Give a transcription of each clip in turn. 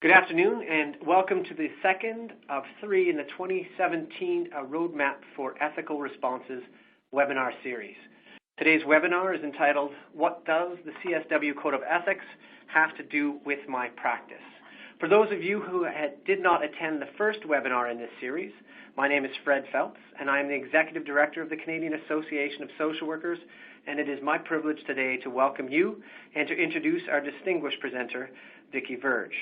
Good afternoon, and welcome to the second of three in the 2017 Roadmap for Ethical Responses webinar series. Today's webinar is entitled, What Does the CSW Code of Ethics Have to Do with My Practice? For those of you who did not attend the first webinar in this series, my name is Fred Phelps, and I am the Executive Director of the Canadian Association of Social Workers, and it is my privilege today to welcome you and to introduce our distinguished presenter, Vicki Verge.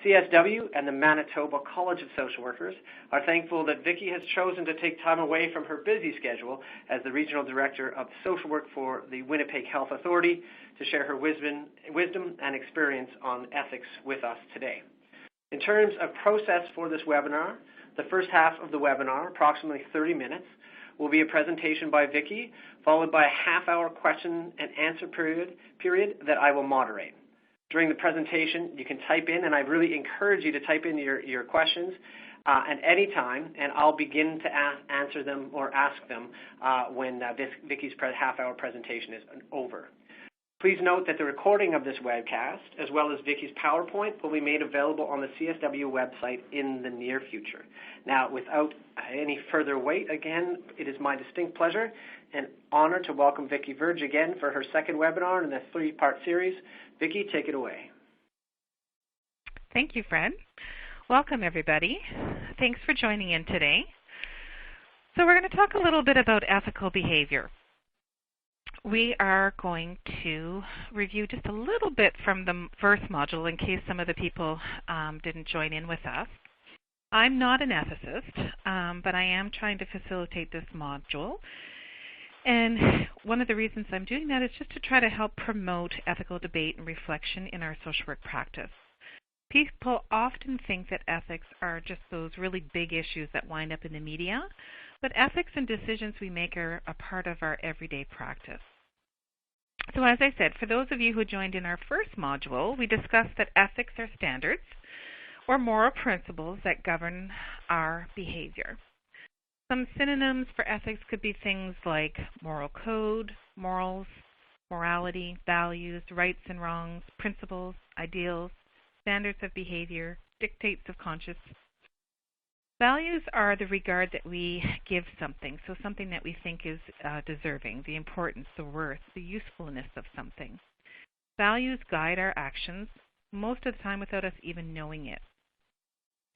CSW and the Manitoba College of Social Workers are thankful that Vicki has chosen to take time away from her busy schedule as the Regional Director of Social Work for the Winnipeg Health Authority to share her wisdom and experience on ethics with us today. In terms of process for this webinar, the first half of the webinar, approximately 30 minutes, will be a presentation by Vicki, followed by a half-hour question and answer period that I will moderate. During the presentation, you can type in, and I really encourage you to type in your questions at any time, and I'll begin to answer them or ask them when Vicki's half-hour presentation is over. Please note that the recording of this webcast, as well as Vicki's PowerPoint, will be made available on the CSW website in the near future. Now, without any further wait, again, it is my distinct pleasure and honor to welcome Vicki Verge again for her second webinar in the three-part series. Vicki, take it away. Thank you, Fred. Welcome, everybody. Thanks for joining in today. So we're going to talk a little bit about ethical behavior. We are going to review just a little bit from the first module in case some of the people didn't join in with us. I'm not an ethicist, but I am trying to facilitate this module. And one of the reasons I'm doing that is just to try to help promote ethical debate and reflection in our social work practice. People often think that ethics are just those really big issues that wind up in the media, but ethics and decisions we make are a part of our everyday practice. So as I said, for those of you who joined in our first module, we discussed that ethics are standards or moral principles that govern our behavior. Some synonyms for ethics could be things like moral code, morals, morality, values, rights and wrongs, principles, ideals, standards of behavior, dictates of conscience. Values are the regard that we give something, so something that we think is deserving, the importance, the worth, the usefulness of something. Values guide our actions most of the time without us even knowing it.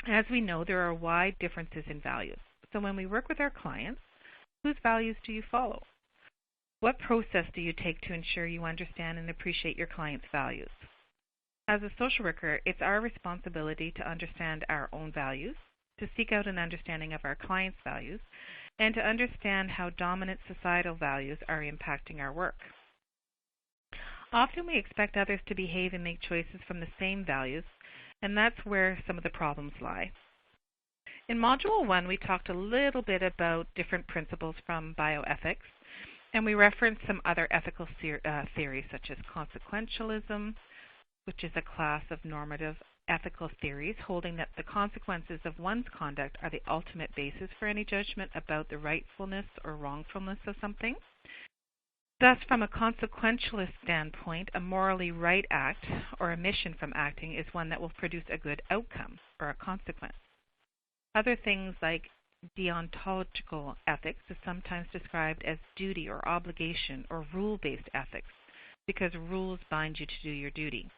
As we know, there are wide differences in values. So when we work with our clients, whose values do you follow? What process do you take to ensure you understand and appreciate your client's values? As a social worker, it's our responsibility to understand our own values, to seek out an understanding of our clients' values, and to understand how dominant societal values are impacting our work. Often we expect others to behave and make choices from the same values, and that's where some of the problems lie. In Module 1, we talked a little bit about different principles from bioethics, and we referenced some other ethical theories such as consequentialism, which is a class of normative ethical theories holding that the consequences of one's conduct are the ultimate basis for any judgment about the rightfulness or wrongfulness of something. Thus, from a consequentialist standpoint, a morally right act or omission from acting is one that will produce a good outcome or a consequence. Other things like deontological ethics is sometimes described as duty or obligation or rule-based ethics because rules bind you to do your duty.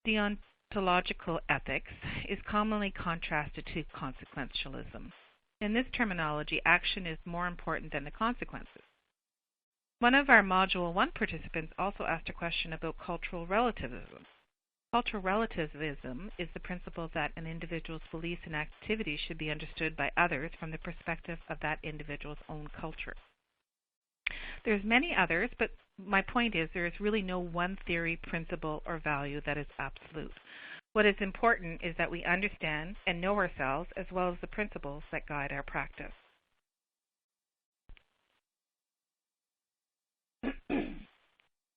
Deontological ethics is commonly contrasted to consequentialism. In this terminology, action is more important than the consequences. One of our Module 1 participants also asked a question about cultural relativism. Cultural relativism is the principle that an individual's beliefs and activities should be understood by others from the perspective of that individual's own culture. There's many others, but my point is there is really no one theory, principle, or value that is absolute. What is important is that we understand and know ourselves as well as the principles that guide our practice.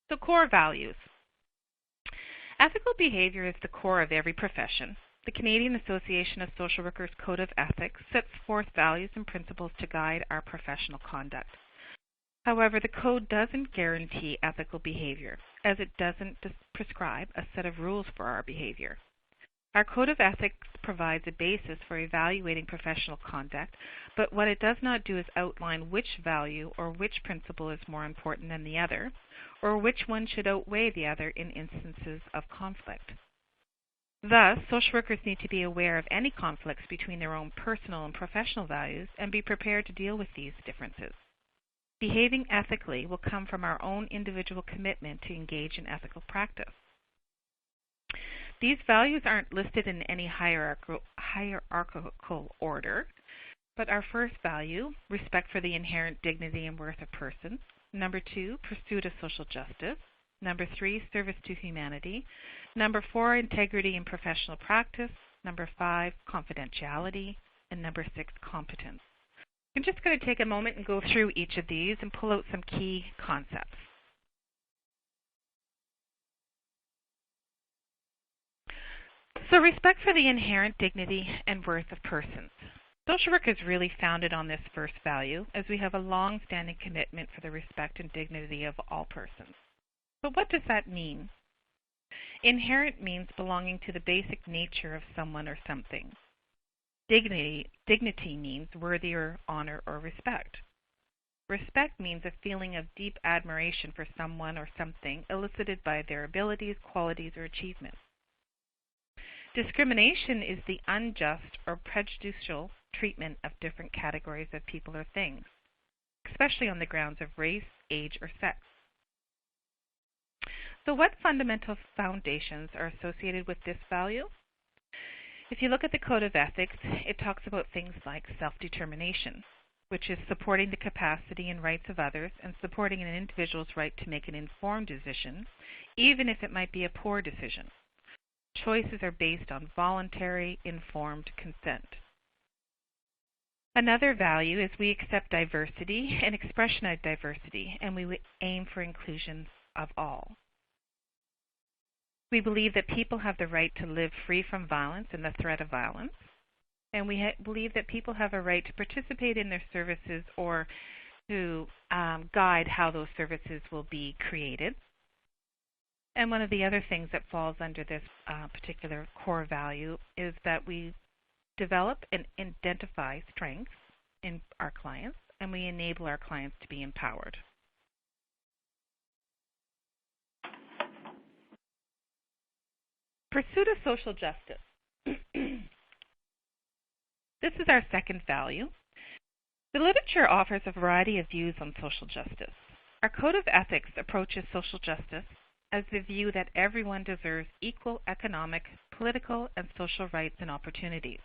So core values. Ethical behavior is the core of every profession. The Canadian Association of Social Workers Code of Ethics sets forth values and principles to guide our professional conduct. However, the code doesn't guarantee ethical behavior, as it doesn't prescribe a set of rules for our behavior. Our Code of Ethics provides a basis for evaluating professional conduct, but what it does not do is outline which value or which principle is more important than the other, or which one should outweigh the other in instances of conflict. Thus, social workers need to be aware of any conflicts between their own personal and professional values and be prepared to deal with these differences. Behaving ethically will come from our own individual commitment to engage in ethical practice. These values aren't listed in any hierarchical order, but our first value, respect for the inherent dignity and worth of persons. Number 2, pursuit of social justice. Number 3, service to humanity. Number 4, integrity in professional practice. Number 5, confidentiality. And number 6, competence. I'm just going to take a moment and go through each of these and pull out some key concepts. So respect for the inherent dignity and worth of persons. Social work is really founded on this first value, as we have a long-standing commitment for the respect and dignity of all persons. But what does that mean? Inherent means belonging to the basic nature of someone or something. Dignity means worthy or honor or respect. Respect means a feeling of deep admiration for someone or something elicited by their abilities, qualities, or achievements. Discrimination is the unjust or prejudicial treatment of different categories of people or things, especially on the grounds of race, age, or sex. So what fundamental foundations are associated with this value? If you look at the Code of Ethics, it talks about things like self-determination, which is supporting the capacity and rights of others and supporting an individual's right to make an informed decision, even if it might be a poor decision. Choices are based on voluntary, informed consent. Another value is we accept diversity and expression of diversity, and we aim for inclusion of all. We believe that people have the right to live free from violence and the threat of violence, and we believe that people have a right to participate in their services or to guide how those services will be created. And one of the other things that falls under this particular core value is that we develop and identify strengths in our clients, and we enable our clients to be empowered. Pursuit of social justice. This is our second value. The literature offers a variety of views on social justice. Our Code of Ethics approaches social justice as the view that everyone deserves equal economic, political, and social rights and opportunities.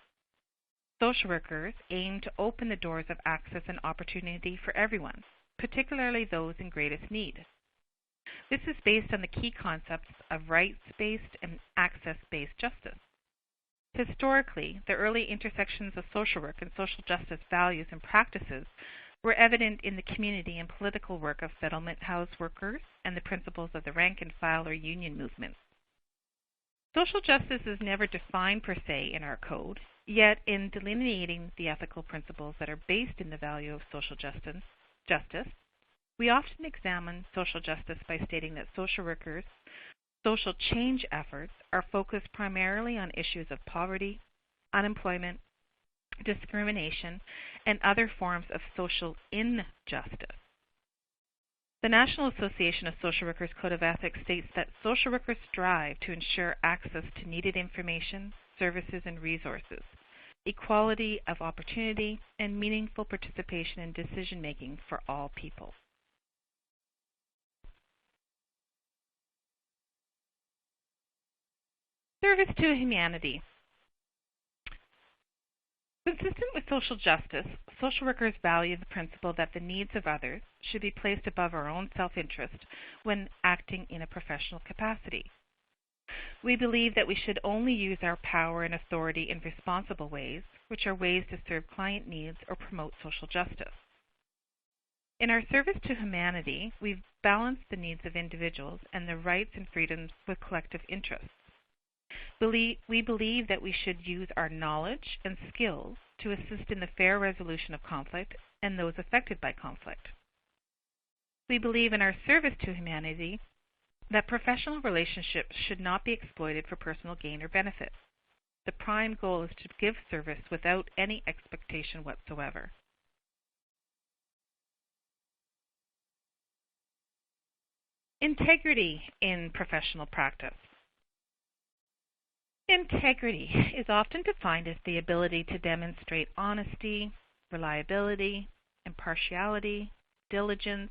Social workers aim to open the doors of access and opportunity for everyone, particularly those in greatest need. This is based on the key concepts of rights-based and access-based justice. Historically, the early intersections of social work and social justice values and practices were evident in the community and political work of settlement house workers and the principles of the rank and file or union movement. Social justice is never defined per se in our code, yet in delineating the ethical principles that are based in the value of social justice, we often examine social justice by stating that social workers' social change efforts are focused primarily on issues of poverty, unemployment, discrimination, and other forms of social injustice. The National Association of Social Workers Code of Ethics states that social workers strive to ensure access to needed information, services, and resources, equality of opportunity, and meaningful participation in decision-making for all people. Service to humanity. Consistent with social justice, social workers value the principle that the needs of others should be placed above our own self-interest when acting in a professional capacity. We believe that we should only use our power and authority in responsible ways, which are ways to serve client needs or promote social justice. In our service to humanity, we've balanced the needs of individuals and their rights and freedoms with collective interests. We believe that we should use our knowledge and skills to assist in the fair resolution of conflict and those affected by conflict. We believe in our service to humanity that professional relationships should not be exploited for personal gain or benefit. The prime goal is to give service without any expectation whatsoever. Integrity in professional practice. Integrity is often defined as the ability to demonstrate honesty, reliability, impartiality, diligence.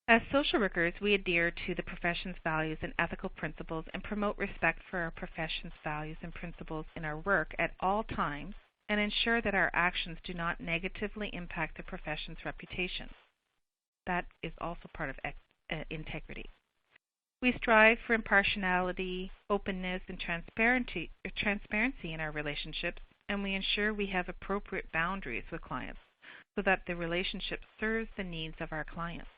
As social workers, we adhere to the profession's values and ethical principles and promote respect for our profession's values and principles in our work at all times and ensure that our actions do not negatively impact the profession's reputation. That is also part of integrity. We strive for impartiality, openness, and transparency in our relationships, and we ensure we have appropriate boundaries with clients so that the relationship serves the needs of our clients.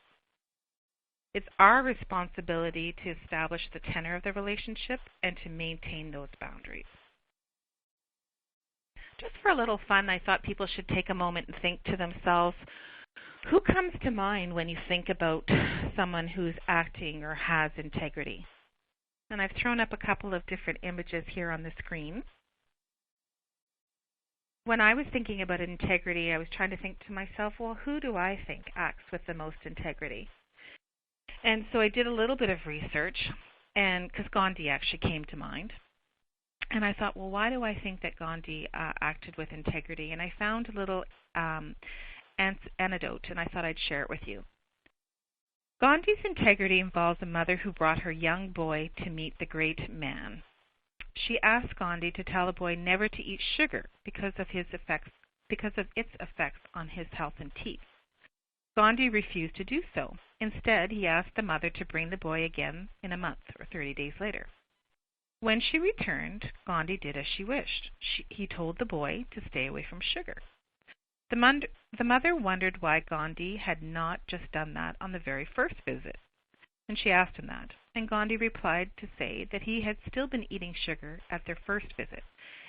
It's our responsibility to establish the tenor of the relationship and to maintain those boundaries. Just for a little fun, I thought people should take a moment and think to themselves, who comes to mind when you think about someone who's acting or has integrity? And I've thrown up a couple of different images here on the screen. When I was thinking about integrity, I was trying to think to myself, well, who do I think acts with the most integrity? And so I did a little bit of research, and because Gandhi actually came to mind. And I thought, well, why do I think that Gandhi acted with integrity? And I found a little anecdote, and I thought I'd share it with you. Gandhi's integrity involves a mother who brought her young boy to meet the great man. She asked Gandhi to tell the boy never to eat sugar because of its effects on his health and teeth. Gandhi refused to do so. Instead, he asked the mother to bring the boy again in a month or 30 days later. When she returned, Gandhi did as she wished. He told the boy to stay away from sugar. The mother wondered why Gandhi had not just done that on the very first visit, and she asked him that, and Gandhi replied to say that he had still been eating sugar at their first visit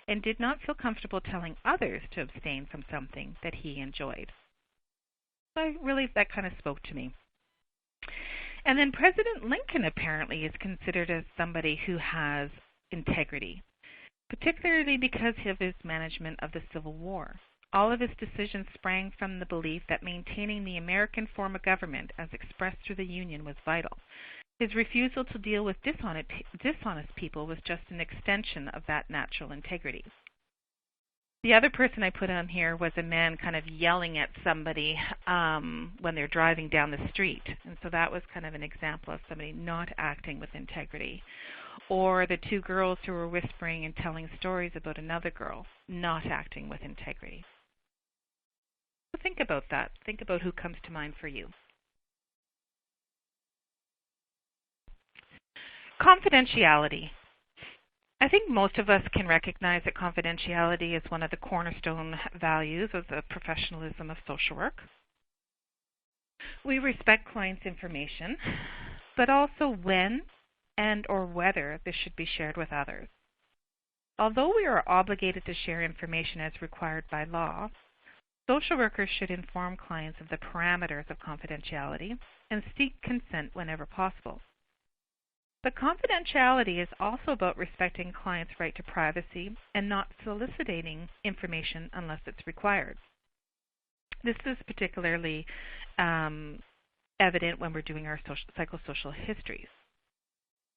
and did not feel comfortable telling others to abstain from something that he enjoyed. So that kind of spoke to me. And then President Lincoln apparently is considered as somebody who has integrity, particularly because of his management of the Civil War. All of his decisions sprang from the belief that maintaining the American form of government as expressed through the Union was vital. His refusal to deal with dishonest people was just an extension of that natural integrity. The other person I put on here was a man kind of yelling at somebody when they're driving down the street. And so that was kind of an example of somebody not acting with integrity. Or the two girls who were whispering and telling stories about another girl, not acting with integrity. So think about that. Think about who comes to mind for you. Confidentiality. I think most of us can recognize that confidentiality is one of the cornerstone values of the professionalism of social work. We respect clients' information, but also when and or whether this should be shared with others. Although we are obligated to share information as required by law, social workers should inform clients of the parameters of confidentiality and seek consent whenever possible. But confidentiality is also about respecting clients' right to privacy and not soliciting information unless it's required. This is particularly evident when we're doing our psychosocial histories.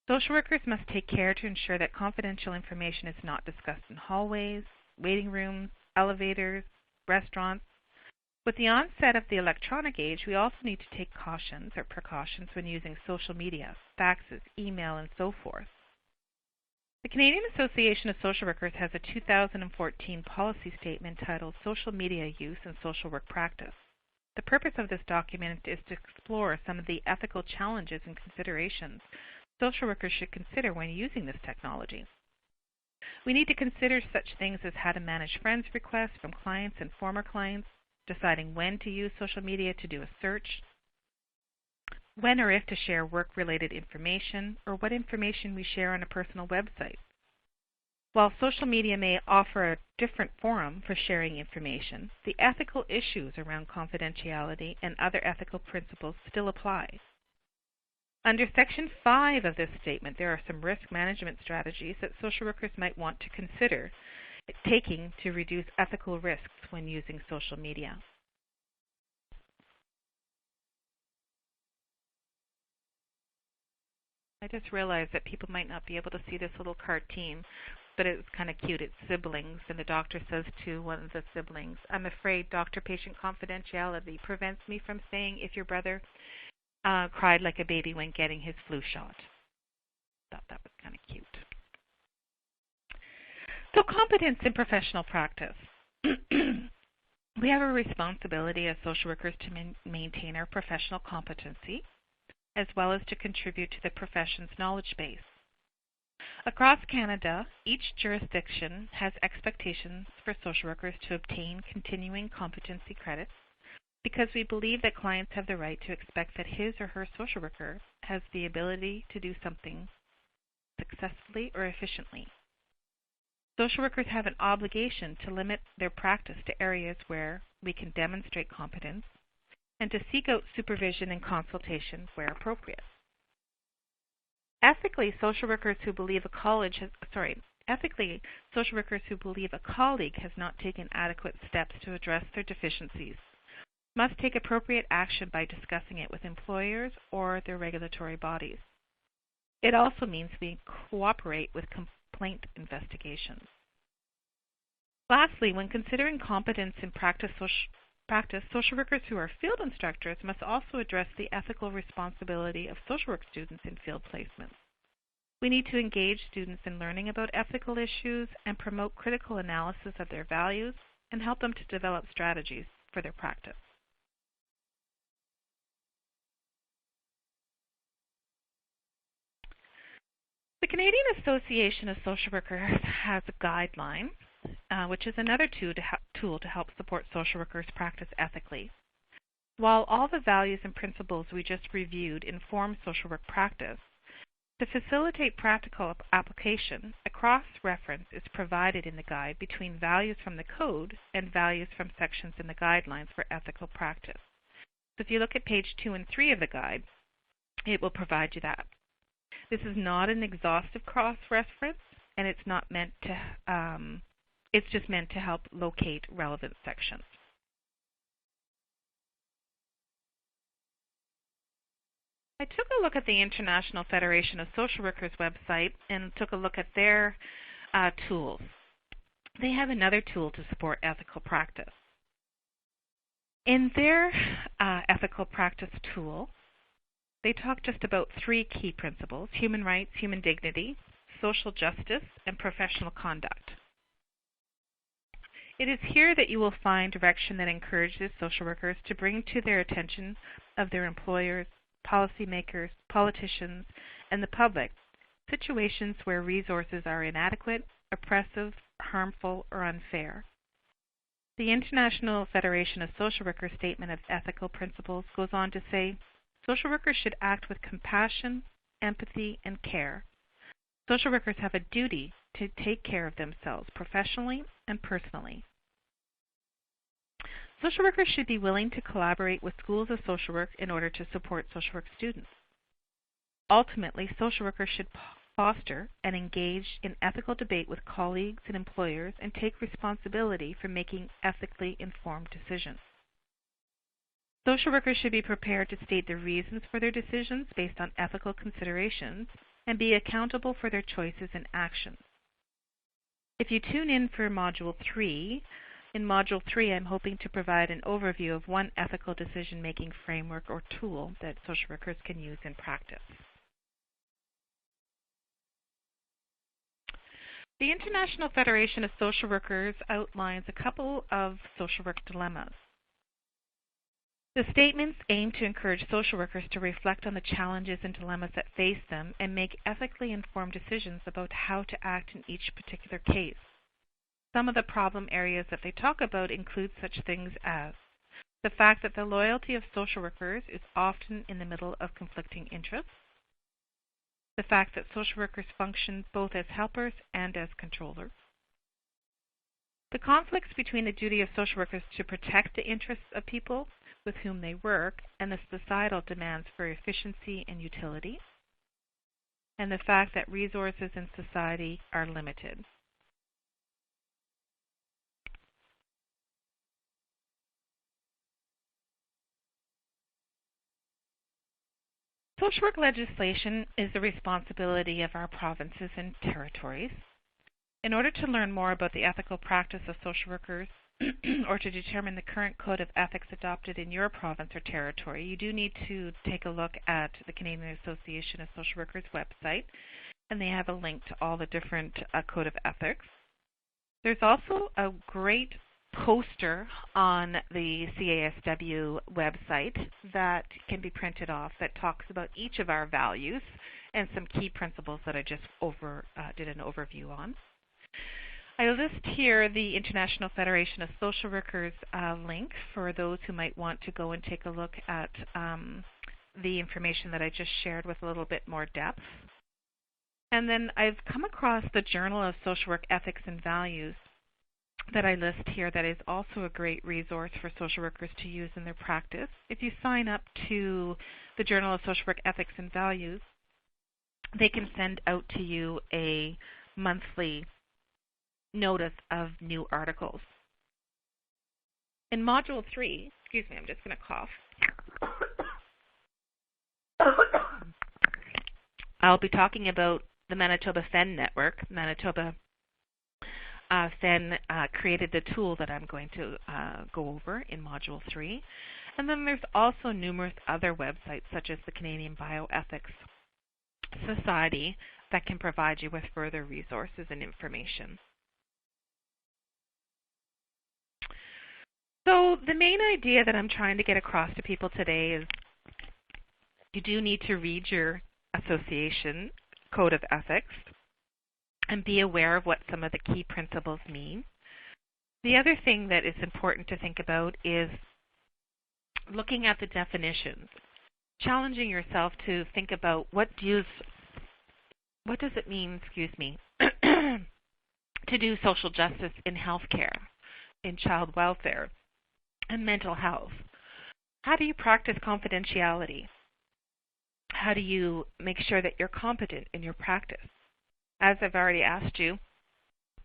Social workers must take care to ensure that confidential information is not discussed in hallways, waiting rooms, elevators, restaurants. With the onset of the electronic age, we also need to take precautions when using social media, faxes, email, and so forth. The Canadian Association of Social Workers has a 2014 policy statement titled Social Media Use and Social Work Practice. The purpose of this document is to explore some of the ethical challenges and considerations social workers should consider when using this technology. We need to consider such things as how to manage friends' requests from clients and former clients, deciding when to use social media to do a search, when or if to share work-related information, or what information we share on a personal website. While social media may offer a different forum for sharing information, the ethical issues around confidentiality and other ethical principles still apply. Under Section 5 of this statement, there are some risk management strategies that social workers might want to consider taking to reduce ethical risks when using social media. I just realized that people might not be able to see this little cartoon, but it's kind of cute. It's siblings, and the doctor says to one of the siblings, "I'm afraid doctor-patient confidentiality prevents me from saying if your brother cried like a baby when getting his flu shot." Thought that was kind of cute. So competence in professional practice. We have a responsibility as social workers to maintain our professional competency, as well as to contribute to the profession's knowledge base. Across Canada, each jurisdiction has expectations for social workers to obtain continuing competency credits because we believe that clients have the right to expect that his or her social worker has the ability to do something successfully or efficiently. Social workers have an obligation to limit their practice to areas where we can demonstrate competence and to seek out supervision and consultation where appropriate. Ethically, social workers who believe a colleague has not taken adequate steps to address their deficiencies must take appropriate action by discussing it with employers or their regulatory bodies. It also means we cooperate with complaint investigations. Lastly, when considering competence in practice, social workers who are field instructors must also address the ethical responsibility of social work students in field placements. We need to engage students in learning about ethical issues and promote critical analysis of their values and help them to develop strategies for their practice. The Canadian Association of Social Workers has a guideline, which is another tool to help support social workers practice ethically. While all the values and principles we just reviewed inform social work practice, to facilitate practical application, a cross-reference is provided in the guide between values from the code and values from sections in the guidelines for ethical practice. So if you look at page 2 and 3 of the guide, it will provide you that. This is not an exhaustive cross-reference, and it's not meant to. It's just meant to help locate relevant sections. I took a look at the International Federation of Social Workers website and took a look at their tools. They have another tool to support ethical practice. In their ethical practice tool, they talk just about 3 key principles: human rights, human dignity, social justice, and professional conduct. It is here that you will find direction that encourages social workers to bring to their attention of their employers, policymakers, politicians, and the public situations where resources are inadequate, oppressive, harmful, or unfair. The International Federation of Social Workers Statement of Ethical Principles goes on to say, social workers should act with compassion, empathy, and care. Social workers have a duty to take care of themselves professionally and personally. Social workers should be willing to collaborate with schools of social work in order to support social work students. Ultimately, social workers should foster and engage in ethical debate with colleagues and employers and take responsibility for making ethically informed decisions. Social workers should be prepared to state the reasons for their decisions based on ethical considerations and be accountable for their choices and actions. If you tune in for Module 3, in Module 3 I'm hoping to provide an overview of one ethical decision-making framework or tool that social workers can use in practice. The International Federation of Social Workers outlines a couple of social work dilemmas. The statements aim to encourage social workers to reflect on the challenges and dilemmas that face them and make ethically informed decisions about how to act in each particular case. Some of the problem areas that they talk about include such things as the fact that the loyalty of social workers is often in the middle of conflicting interests, the fact that social workers function both as helpers and as controllers, the conflicts between the duty of social workers to protect the interests of people with whom they work and the societal demands for efficiency and utility, and the fact that resources in society are limited. Social work legislation is the responsibility of our provinces and territories. In order to learn more about the ethical practice of social workers or to determine the current code of ethics adopted in your province or territory, you do need to take a look at the Canadian Association of Social Workers website, and they have a link to all the different code of ethics. There's also a great poster on the CASW website that can be printed off that talks about each of our values and some key principles that I just did an overview on. I list here the International Federation of Social Workers link for those who might want to go and take a look at the information that I just shared with a little bit more depth. And then I've come across the Journal of Social Work Ethics and Values that I list here that is also a great resource for social workers to use in their practice. If you sign up to the Journal of Social Work Ethics and Values, they can send out to you a monthly notice of new articles. In Module 3, excuse me, I'm just going to cough. I'll be talking about the Manitoba FEN network. Manitoba FEN created the tool that I'm going to go over in Module 3. And then there's also numerous other websites, such as the Canadian Bioethics Society, that can provide you with further resources and information. So the main idea that I'm trying to get across to people today is you do need to read your association code of ethics and be aware of what some of the key principles mean. The other thing that is important to think about is looking at the definitions, challenging yourself to think about what does it mean, to do social justice in healthcare, in child welfare, and mental health. How do you practice confidentiality? How do you make sure that you're competent in your practice? As I've already asked you,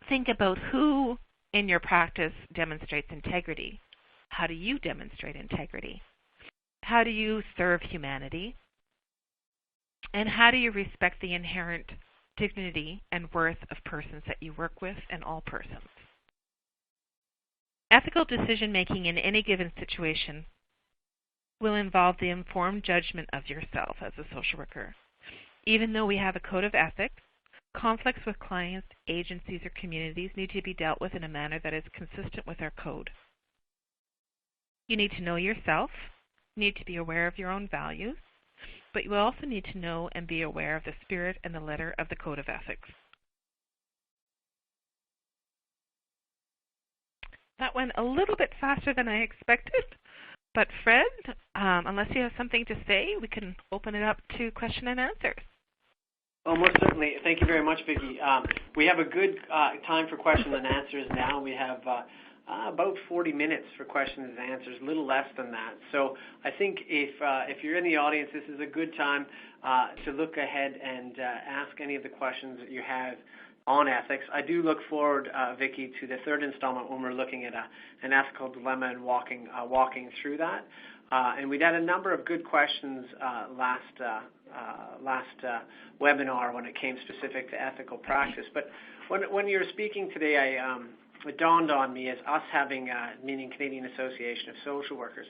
think about who in your practice demonstrates integrity. How do you demonstrate integrity? How do you serve humanity? And how do you respect the inherent dignity and worth of persons that you work with and all persons? Ethical decision-making in any given situation will involve the informed judgment of yourself as a social worker. Even though we have a code of ethics, conflicts with clients, agencies, or communities need to be dealt with in a manner that is consistent with our code. You need to know yourself, you need to be aware of your own values, but you also need to know and be aware of the spirit and the letter of the code of ethics. That went a little bit faster than I expected, but Fred, unless you have something to say, we can open it up to question and answers. Well, most certainly. Thank you very much, Vicki. We have a good time for questions and answers now. We have about 40 minutes for questions and answers, a little less than that. So I think if you're in the audience, this is a good time to look ahead and ask any of the questions that you have on ethics. I do look forward, Vicki, to the third installment when we're looking at an ethical dilemma and walking through that. And we had a number of good questions last webinar when it came specific to ethical practice. But when you were speaking today, it dawned on me as us having, meaning Canadian Association of Social Workers,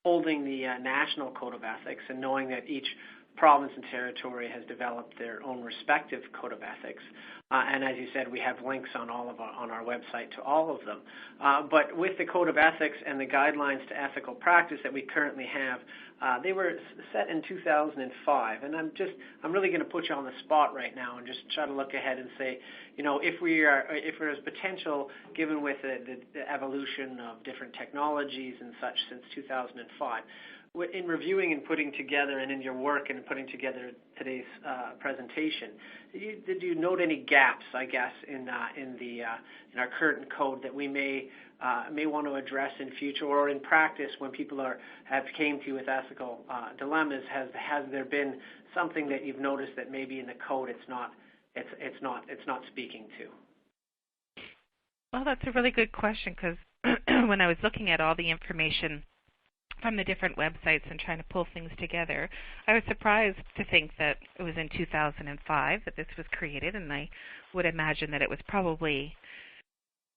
holding the National Code of Ethics and knowing that each province and territory has developed their own respective code of ethics. And as you said, we have links on on our website to all of them. But with the code of ethics and the guidelines to ethical practice that we currently have, they were set in 2005. And I'm really going to put you on the spot right now and just try to look ahead and say, if there's potential, given with the evolution of different technologies and such since 2005. In reviewing and putting together, and in your work and putting together today's presentation, did you note any gaps, I guess, in our current code that we may may want to address in future or in practice when people have came to you with ethical dilemmas? Has there been something that you've noticed that maybe in the code it's not speaking to? Well, that's a really good question, because when I was looking at all the information from the different websites and trying to pull things together, I was surprised to think that it was in 2005 that this was created, and I would imagine that it was probably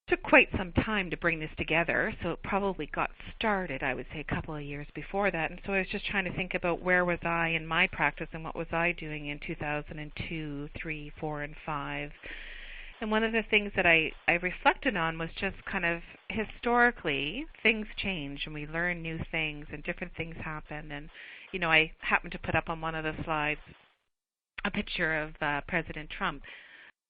took quite some time to bring this together, so it probably got started, I would say, a couple of years before that. And so I was just trying to think about where was I in my practice and what was I doing in 2002, 3, 4, and 5. And one of the things that I reflected on was just kind of historically, things change and we learn new things and different things happen. And, I happened to put up on one of the slides a picture of President Trump.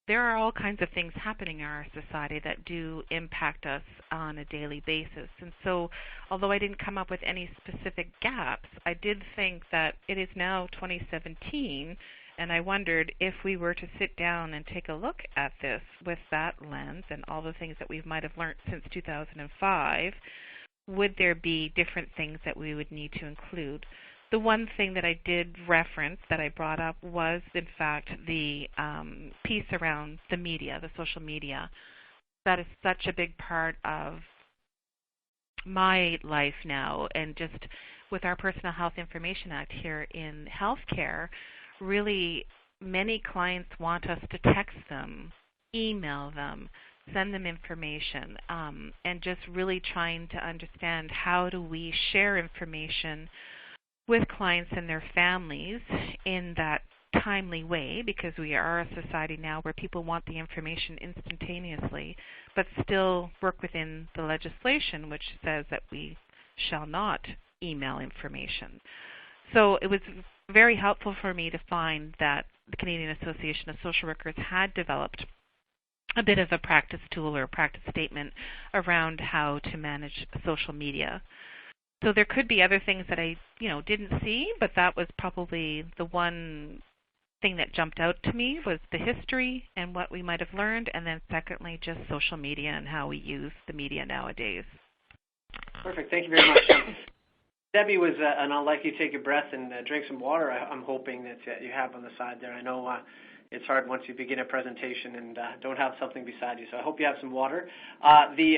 There are all kinds of things happening in our society that do impact us on a daily basis. And so, although I didn't come up with any specific gaps, I did think that it is now 2017, and I wondered if we were to sit down and take a look at this with that lens and all the things that we might have learned since 2005, would there be different things that we would need to include? The one thing that I did reference that I brought up was, in fact, the piece around the media, the social media. That is such a big part of my life now, and just with our Personal Health Information Act here in healthcare, really many clients want us to text them, email them, send them information, and just really trying to understand how do we share information with clients and their families in that timely way, because we are a society now where people want the information instantaneously, but still work within the legislation which says that we shall not email information. So it was very helpful for me to find that the Canadian Association of Social Workers had developed a bit of a practice tool or a practice statement around how to manage social media. So there could be other things that I, didn't see, but that was probably the one thing that jumped out to me was the history and what we might have learned, and then secondly, just social media and how we use the media nowadays. Perfect. Thank you very much. Debbie was, and I'll let you take a breath and drink some water. I'm hoping that you have on the side there. I know it's hard once you begin a presentation and don't have something beside you, so I hope you have some water. The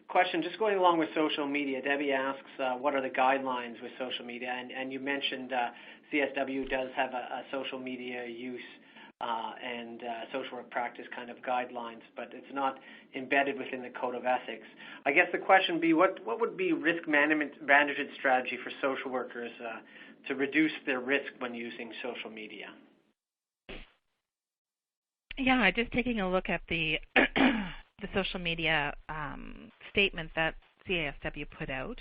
question, just going along with social media, Debbie asks, what are the guidelines with social media? And you mentioned CSW does have a social media use and social work practice kind of guidelines, but it's not embedded within the Code of Ethics. I guess the question would be, what would be risk management strategy for social workers to reduce their risk when using social media? Yeah, just taking a look at the the social media statement that CASW put out.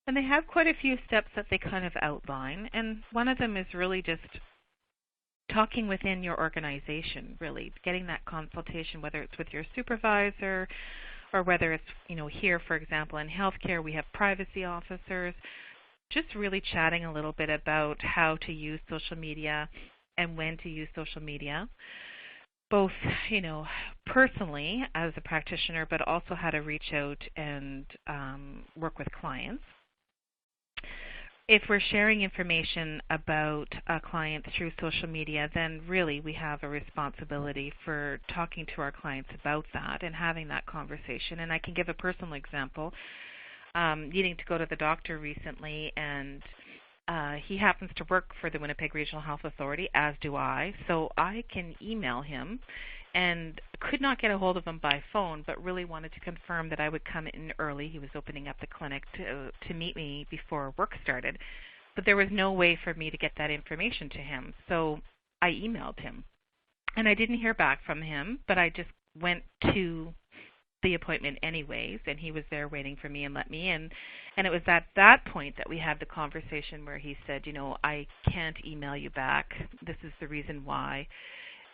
And they have quite a few steps that they kind of outline. And one of them is really just talking within your organization, really, getting that consultation, whether it's with your supervisor or whether it's, here, for example, in healthcare, we have privacy officers, just really chatting a little bit about how to use social media and when to use social media, both, personally as a practitioner, but also how to reach out and work with clients. If we're sharing information about a client through social media, then really we have a responsibility for talking to our clients about that and having that conversation. And I can give a personal example. Needing to go to the doctor recently, and he happens to work for the Winnipeg Regional Health Authority, as do I, so I can email him and could not get a hold of him by phone, but really wanted to confirm that I would come in early. He was opening up the clinic to meet me before work started, but there was no way for me to get that information to him, so I emailed him. And I didn't hear back from him, but I just went to the appointment anyways, and he was there waiting for me and let me in. And it was at that point that we had the conversation where he said, I can't email you back. This is the reason why.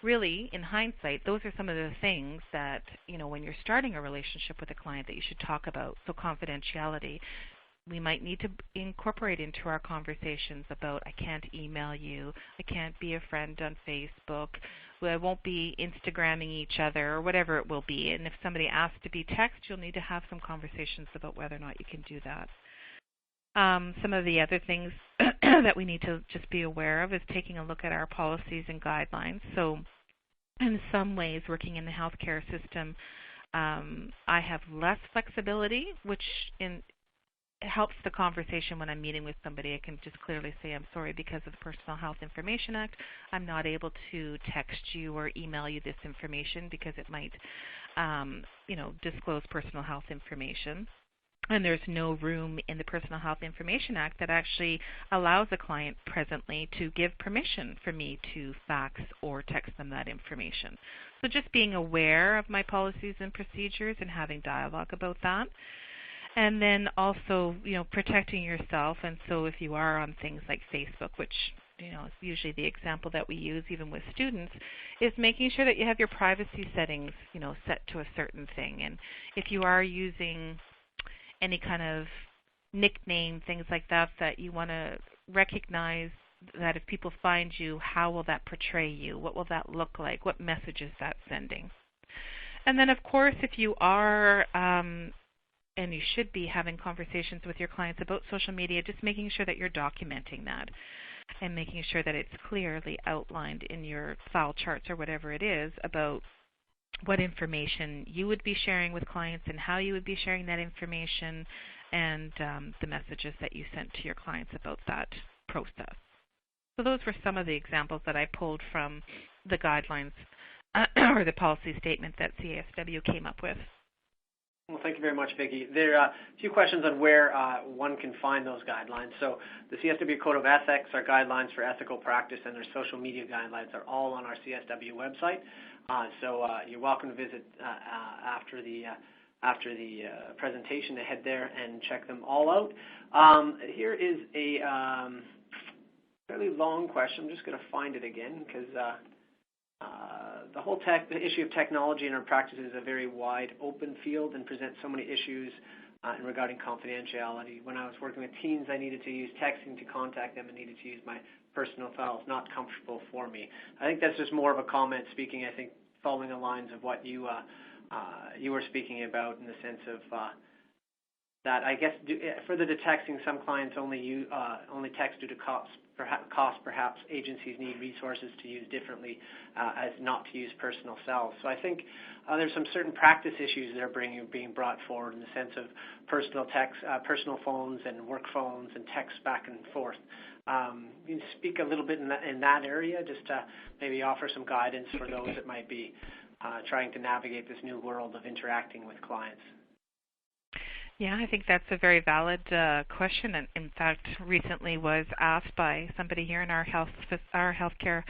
Really, in hindsight, those are some of the things that, when you're starting a relationship with a client, that you should talk about. So confidentiality, we might need to incorporate into our conversations about, I can't email you, I can't be a friend on Facebook, We won't be Instagramming each other or whatever it will be. And if somebody asks to be text, you'll need to have some conversations about whether or not you can do that. Some of the other things that we need to just be aware of is taking a look at our policies and guidelines. So in some ways, working in the healthcare system, I have less flexibility, which helps the conversation when I'm meeting with somebody. I can just clearly say, I'm sorry, because of the Personal Health Information Act, I'm not able to text you or email you this information because it might, disclose personal health information. And there's no room in the Personal Health Information Act that actually allows a client presently to give permission for me to fax or text them that information. So just being aware of my policies and procedures and having dialogue about that. And then also, protecting yourself. And so if you are on things like Facebook, which, is usually the example that we use even with students, is making sure that you have your privacy settings, set to a certain thing. And if you are using any kind of nickname, things like that, that you want to recognize that if people find you, how will that portray you? What will that look like? What message is that sending? And then, of course, if you are, and you should be having conversations with your clients about social media, just making sure that you're documenting that and making sure that it's clearly outlined in your file charts or whatever it is about what information you would be sharing with clients and how you would be sharing that information, and the messages that you sent to your clients about that process. So those were some of the examples that I pulled from the guidelines or the policy statement that CASW came up with. Well, thank you very much, Vicki. There are a few questions on where one can find those guidelines. So the CSW Code of Ethics, our guidelines for ethical practice, and their social media guidelines are all on our CSW website. So you're welcome to visit after the presentation to head there and check them all out. Here is a fairly long question. I'm just going to find it again because the issue of technology in our practice is a very wide open field and presents so many issues regarding confidentiality. When I was working with teens, I needed to use texting to contact them and needed to use my personal files, not comfortable for me. I think that's just more of a comment speaking, I think, following the lines of what you were speaking about, in the sense of that, I guess, further to texting, some clients only text due to cost. Perhaps agencies need resources to use differently as not to use personal cells. So I think there's some certain practice issues that are being brought forward in the sense of personal phones and work phones and text back and forth. You can speak a little bit in that area, just to maybe offer some guidance for those that might be trying to navigate this new world of interacting with clients. Yeah, I think that's a very valid question, and in fact, recently was asked by somebody here in our healthcare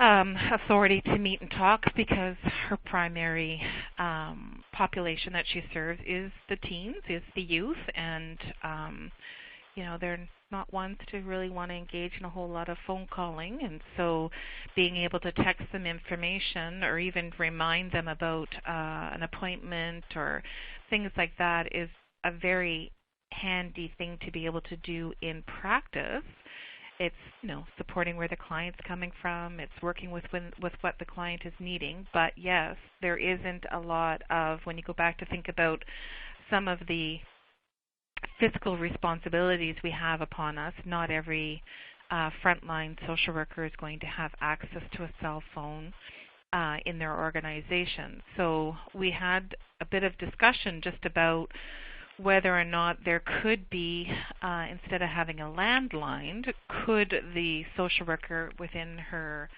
authority to meet and talk, because her primary population that she serves is the teens, is the youth, and they're not ones to really want to engage in a whole lot of phone calling, and so being able to text them information or even remind them about an appointment or things like that is a very handy thing to be able to do in practice. It's supporting where the client's coming from. It's working with what the client is needing. But yes, there isn't a lot of, when you go back to think about some of the fiscal responsibilities we have upon us, not every frontline social worker is going to have access to a cell phone in their organization. So we had a bit of discussion just about whether or not there could be, instead of having a landline, could the social worker within her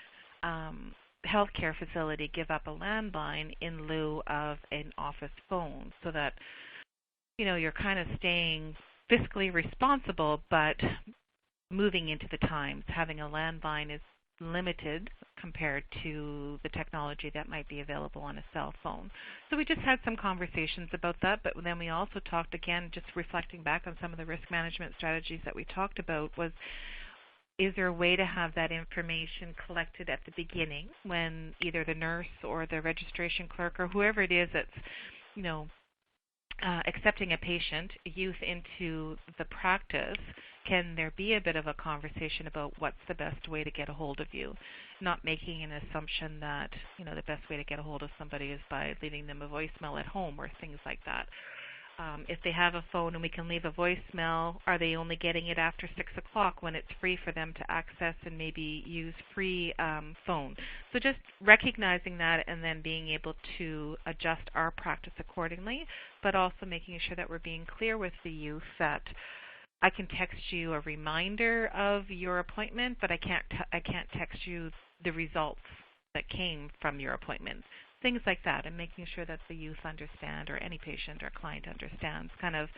healthcare facility give up a landline in lieu of an office phone, so that you're kind of staying fiscally responsible, but moving into the times. Having a landline is limited compared to the technology that might be available on a cell phone. So we just had some conversations about that, but then we also talked, again, just reflecting back on some of the risk management strategies that we talked about, was, is there a way to have that information collected at the beginning when either the nurse or the registration clerk or whoever it is that's, accepting a patient, youth into the practice, can there be a bit of a conversation about what's the best way to get a hold of you? Not making an assumption that, the best way to get a hold of somebody is by leaving them a voicemail at home or things like that. If they have a phone and we can leave a voicemail, are they only getting it after 6 o'clock when it's free for them to access and maybe use free phone? So just recognizing that and then being able to adjust our practice accordingly, but also making sure that we're being clear with the youth that I can text you a reminder of your appointment, but I can't text you the results that came from your appointment. Things like that, and making sure that the youth understand, or any patient or client understands, kind of,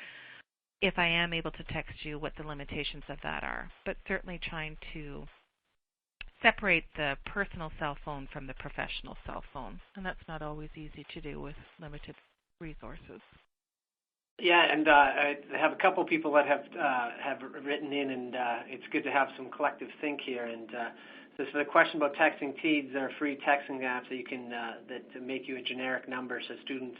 if I am able to text you, what the limitations of that are. But certainly trying to separate the personal cell phone from the professional cell phone, and that's not always easy to do with limited resources. Yeah, and I have a couple people that have written in, and it's good to have some collective think here. And so the question about texting TEEDS, there are free texting apps that you can that make you a generic number, so students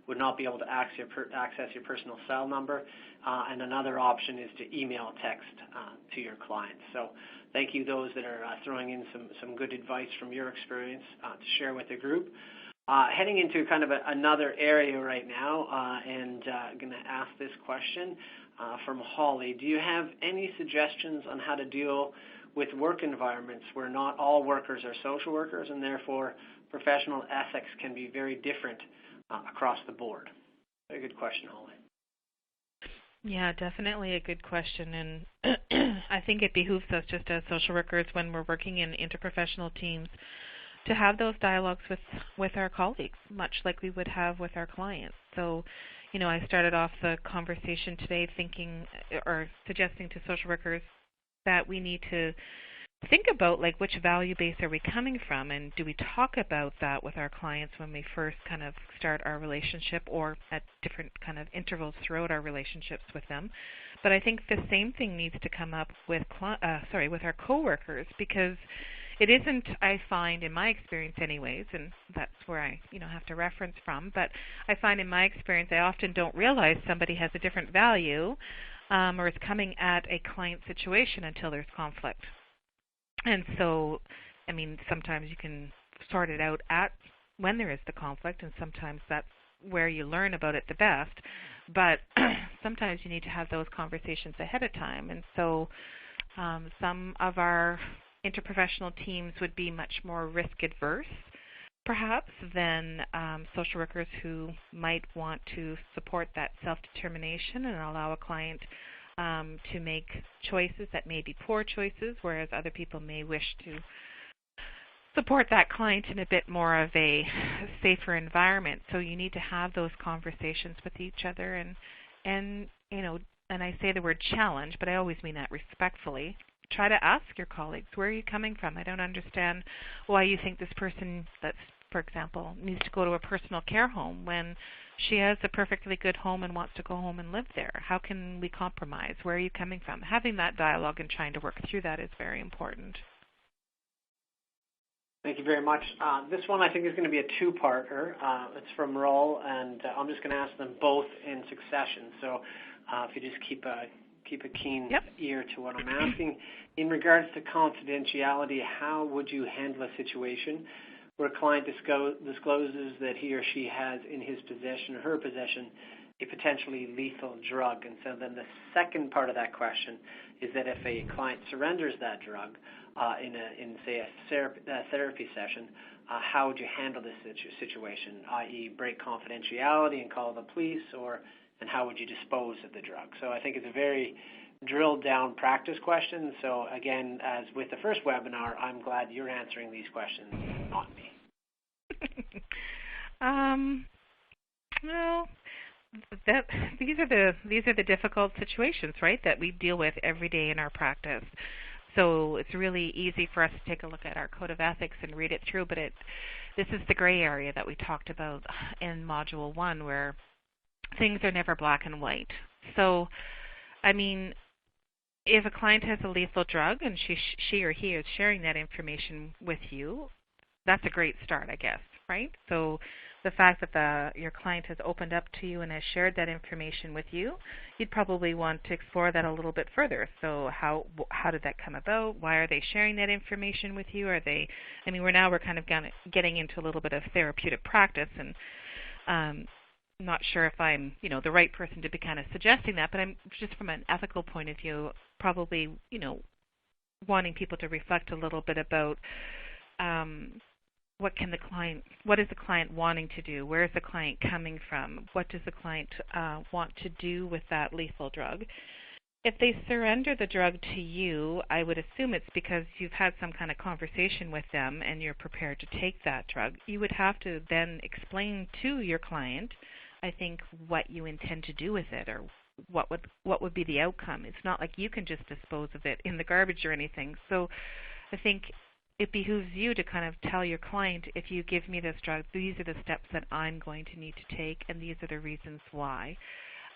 would not be able to access your personal cell number. And another option is to email text to your clients. So thank you, those that are throwing in some good advice from your experience to share with the group. Heading into kind of another area right now, and I'm going to ask this question from Holly. Do you have any suggestions on how to deal with work environments where not all workers are social workers, and therefore professional ethics can be very different across the board? Very good question, Holly. Yeah, definitely a good question, and I think it behooves us just as social workers when we're working in interprofessional teams to have those dialogues with our colleagues, much like we would have with our clients. So, I started off the conversation today thinking or suggesting to social workers that we need to think about, like, which value base are we coming from, and do we talk about that with our clients when we first kind of start our relationship, or at different kind of intervals throughout our relationships with them. But I think the same thing needs to come up with with our coworkers, because it isn't, I find in my experience anyways, and that's where I have to reference from, but I find in my experience I often don't realize somebody has a different value or is coming at a client situation until there's conflict. And so, sometimes you can sort it out when there is the conflict, and sometimes that's where you learn about it the best. But sometimes you need to have those conversations ahead of time. And so some of our interprofessional teams would be much more risk-adverse, perhaps, than social workers who might want to support that self-determination and allow a client to make choices that may be poor choices, whereas other people may wish to support that client in a bit more of a safer environment. So you need to have those conversations with each other, and I say the word challenge, but I always mean that respectfully. Try to ask your colleagues, where are you coming from? I don't understand why you think this person, that's, for example, needs to go to a personal care home when she has a perfectly good home and wants to go home and live there. How can we compromise? Where are you coming from? Having that dialogue and trying to work through that is very important. Thank you very much. This one I think is going to be a two-parter. It's from Roll, and I'm just going to ask them both in succession. So if you just keep a keen ear to what I'm asking. In regards to confidentiality, how would you handle a situation where a client discloses that he or she has in his possession or her possession a potentially lethal drug? And so then the second part of that question is that if a client surrenders that drug in say a therapy session, how would you handle this situation, i.e. break confidentiality and call the police, and how would you dispose of the drug? So I think it's a very drilled down practice question. So again, as with the first webinar, I'm glad you're answering these questions, not me. Well, these are the difficult situations, right, that we deal with every day in our practice. So it's really easy for us to take a look at our Code of Ethics and read it through, but this is the gray area that we talked about in Module 1, where things are never black and white. So, if a client has a lethal drug and she or he is sharing that information with you, that's a great start, I guess, right? So the fact that your client has opened up to you and has shared that information with you, you'd probably want to explore that a little bit further. So how did that come about? Why are they sharing that information with you? We're kind of getting into a little bit of therapeutic practice, and not sure if I'm, the right person to be kind of suggesting that, but I'm just from an ethical point of view, probably, wanting people to reflect a little bit about what is the client wanting to do? Where is the client coming from? What does the client want to do with that lethal drug? If they surrender the drug to you, I would assume it's because you've had some kind of conversation with them and you're prepared to take that drug. You would have to then explain to your client, I think, what you intend to do with it, or what would be the outcome. It's not like you can just dispose of it in the garbage or anything. So I think it behooves you to kind of tell your client, if you give me this drug, these are the steps that I'm going to need to take, and these are the reasons why,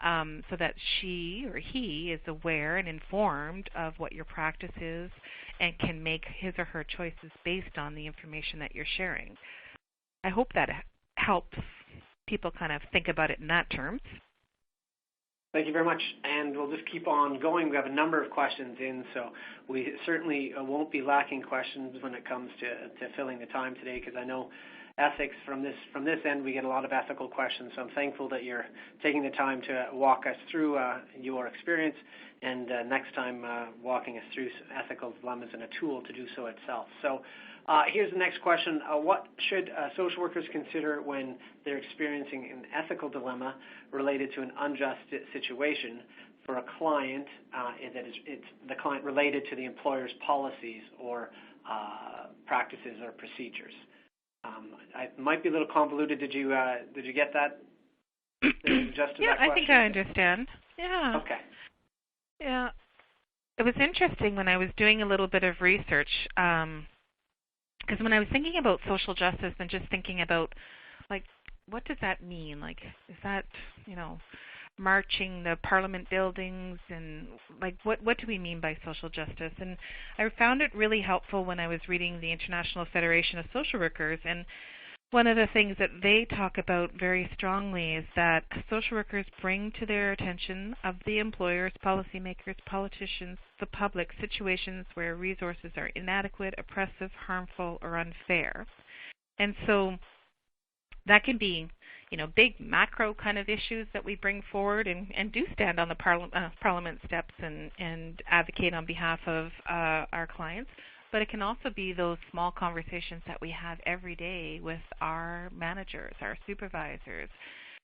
so that she or he is aware and informed of what your practice is and can make his or her choices based on the information that you're sharing. I hope that helps people kind of think about it in that terms. Thank you very much, and we'll just keep on going. We have a number of questions in, so we certainly won't be lacking questions when it comes to filling the time today, because I know ethics from this end, we get a lot of ethical questions, so I'm thankful that you're taking the time to walk us through your experience, and next time walking us through ethical dilemmas and a tool to do so itself. So here's the next question. What should social workers consider when they're experiencing an ethical dilemma related to an unjust situation for a client it's the client related to the employer's policies or practices or procedures? It might be a little convoluted. Did you get that? Yeah, I think I understand. Yeah. Okay. Yeah. It was interesting when I was doing a little bit of research, because when I was thinking about social justice and just thinking about, like, what does that mean? Like, is that, marching the parliament buildings, and like what do we mean by social justice? And I found it really helpful when I was reading the International Federation of Social Workers, and one of the things that they talk about very strongly is that social workers bring to their attention of the employers, policymakers, politicians, the public, situations where resources are inadequate, oppressive, harmful, or unfair. And so that can be big macro kind of issues that we bring forward and do stand on the parliament steps and advocate on behalf of our clients. But it can also be those small conversations that we have every day with our managers, our supervisors,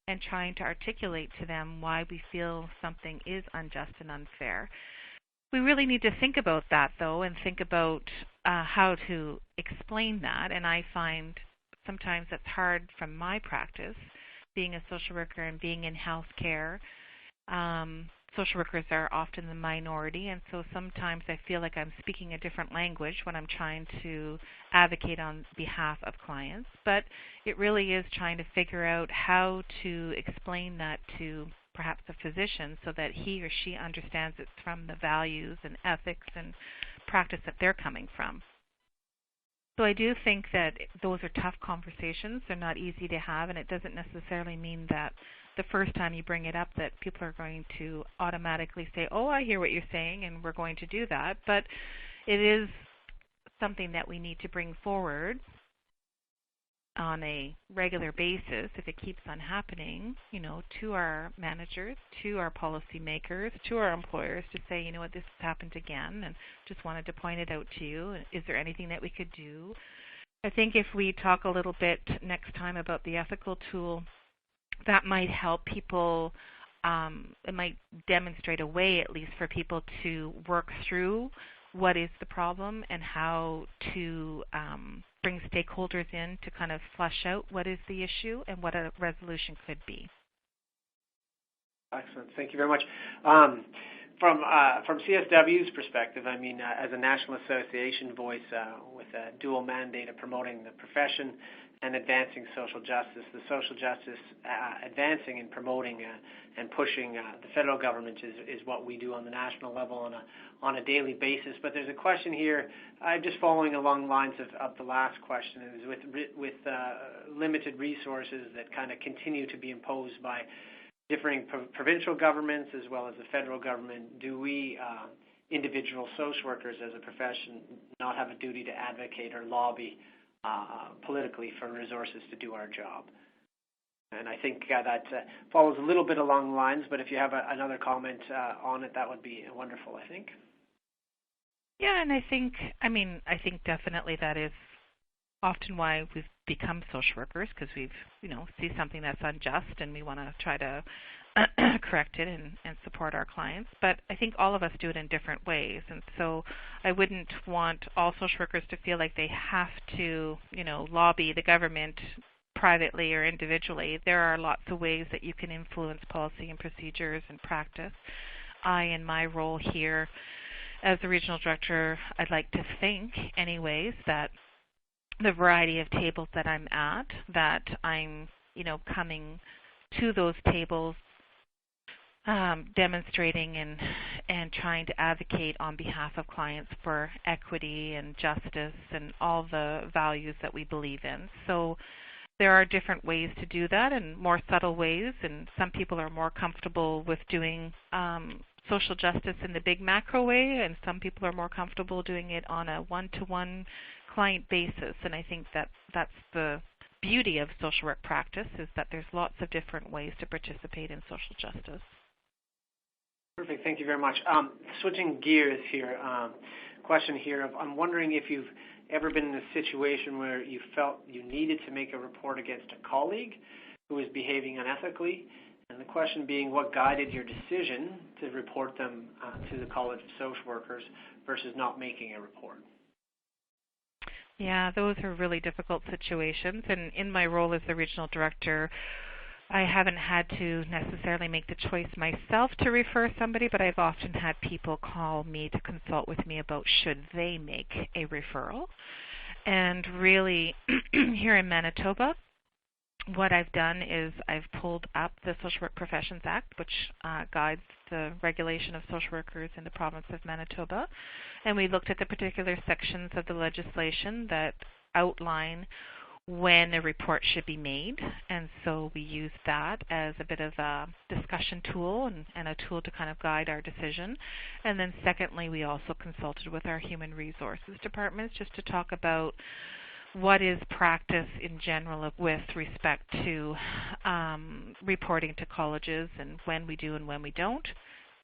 and trying to articulate to them why we feel something is unjust and unfair. We really need to think about that, though, and think about how to explain that. And I find sometimes that's hard from my practice, being a social worker and being in healthcare. Social workers are often the minority, and so sometimes I feel like I'm speaking a different language when I'm trying to advocate on behalf of clients. But it really is trying to figure out how to explain that to perhaps a physician so that he or she understands it's from the values and ethics and practice that they're coming from. So I do think that those are tough conversations. They're not easy to have, and it doesn't necessarily mean that the first time you bring it up that people are going to automatically say, oh, I hear what you're saying, and we're going to do that. But it is something that we need to bring forward on a regular basis if it keeps on happening, to our managers, to our policymakers, to our employers, to say, what, this has happened again, and just wanted to point it out to you. Is there anything that we could do? I think if we talk a little bit next time about the ethical tool, that might help people. It might demonstrate a way, at least, for people to work through what is the problem and how to bring stakeholders in to kind of flesh out what is the issue and what a resolution could be. Excellent. Thank you very much. from CSW's perspective, I mean, as a national association voice with a dual mandate of promoting the profession and advancing social justice, the social justice advancing and promoting and pushing the federal government is what we do on the national level on a daily basis. But there's a question here. I'm just following along the lines of the last question. Is with limited resources that kind of continue to be imposed by differing provincial governments as well as the federal government, do we individual social workers as a profession not have a duty to advocate or lobby politically for resources to do our job? And I think that follows a little bit along the lines, but if you have another comment on it, that would be wonderful, I think. Yeah, and I think definitely that is often why we've become social workers, because we've, see something that's unjust and we want to try to correct it and support our clients. But I think all of us do it in different ways. And so I wouldn't want all social workers to feel like they have to, lobby the government privately or individually. There are lots of ways that you can influence policy and procedures and practice. In my role here as the regional director, I'd like to think anyways that the variety of tables that I'm at, that I'm, coming to those tables, demonstrating and trying to advocate on behalf of clients for equity and justice and all the values that we believe in. So there are different ways to do that and more subtle ways, and some people are more comfortable with doing social justice in the big macro way, and some people are more comfortable doing it on a one-to-one client basis. And I think that that's the beauty of social work practice, is that there's lots of different ways to participate in social justice. Perfect. Thank you very much. Switching gears here, question here. I'm wondering if you've ever been in a situation where you felt you needed to make a report against a colleague who was behaving unethically, and the question being, what guided your decision to report them to the College of Social Workers versus not making a report? Yeah, those are really difficult situations. And in my role as the regional director, I haven't had to necessarily make the choice myself to refer somebody, but I've often had people call me to consult with me about should they make a referral. And really, here in Manitoba, what I've done is I've pulled up the Social Work Professions Act, which guides the regulation of social workers in the province of Manitoba, and we looked at the particular sections of the legislation that outline when a report should be made, and so we used that as a bit of a discussion tool and a tool to kind of guide our decision. And then secondly, we also consulted with our human resources departments just to talk about what is practice in general with respect to reporting to colleges and when we do and when we don't,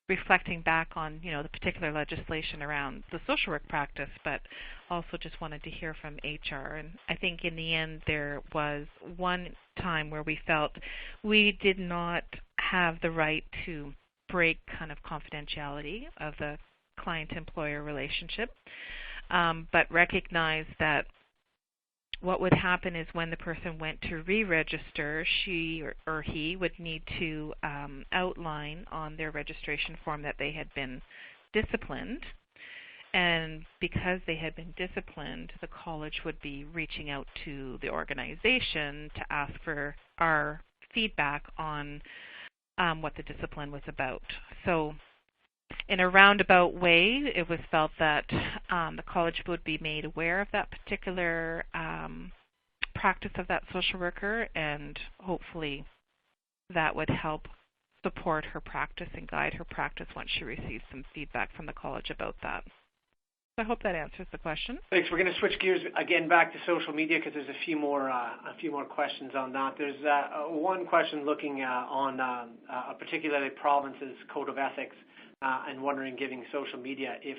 reflecting back on, the particular legislation around the social work practice, but also just wanted to hear from HR. And I think in the end there was one time where we felt we did not have the right to break kind of confidentiality of the client-employer relationship, but recognize that what would happen is when the person went to re-register, she or he would need to outline on their registration form that they had been disciplined. And because they had been disciplined, the college would be reaching out to the organization to ask for our feedback on what the discipline was about. So in a roundabout way, it was felt that the college would be made aware of that particular practice of that social worker, and hopefully that would help support her practice and guide her practice once she receives some feedback from the college about that. So I hope that answers the question. Thanks. We're going to switch gears again back to social media because there's a few more questions on that. There's one question looking on a particular province's code of ethics. And wondering, giving social media, if